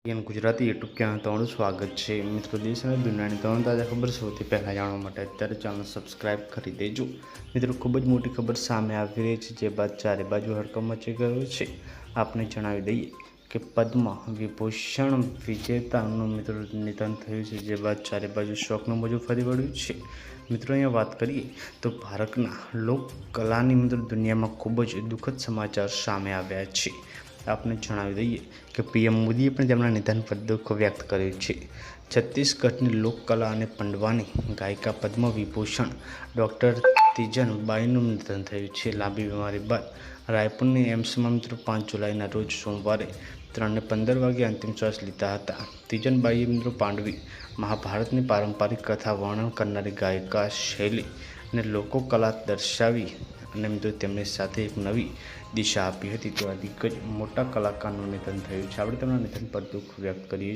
Gujarati YouTube channel તમારું સ્વાગત છે। મિત્રો, દેશ અને દુનિયાની તમામ તાજા ખબર સૌથી પહેલાં જાણવા માટે અત્યારે ચેનલ સબસ્ક્રાઇબ કરી દેજો। મિત્રો, ખૂબ જ મોટી ખબર સામે આવી રહી છે, જે બાદ ચારે બાજુ હડકંપ મચી ગયો છે। આપને જણાવી દઈએ કે પદ્મ વિભૂષણ વિજેતાનું મિત્રો નિધન થયું છે, જે બાદ ચારે બાજુ શોકનું મોજું ફરી વળ્યું છે। મિત્રો, અહીંયા વાત કરીએ તો ભારતના લોક કલાની મિત્રો દુનિયામાં ખૂબ જ દુઃખદ સમાચાર સામે આવ્યા છે। આપને જણાવી દઈએ કે પીએમ મોદીએ પણ તેમના નિધન પર દુઃખ વ્યક્ત કર્યું છે। છત્તીસગઢની લોકકલા અને પંડવાની ગાયિકા પદ્મ વિભૂષણ ડૉક્ટર તીજન બાઈનું નિધન થયું છે। લાંબી બીમારી બાદ રાયપુરની એમ્સમાં મિત્રો 5 જુલાઈના રોજ સોમવારે 3:15 વાગ્યે અંતિમ શ્વાસ લીધા હતા। તીજનબાઈએ મિત્રો પાંડવી મહાભારતની પારંપરિક કથા વર્ણન કરનારી ગાયિકા શૈલી અને લોકોકલા દર્શાવી અને મિત્રો તેમની સાથે એક નવી દિશા આપી હતી। તો આ દિગ્ગજ મોટા કલાકારનું નિધન થયું છે। આપણે તેમના નિધન પર દુઃખ વ્યક્ત કરીએ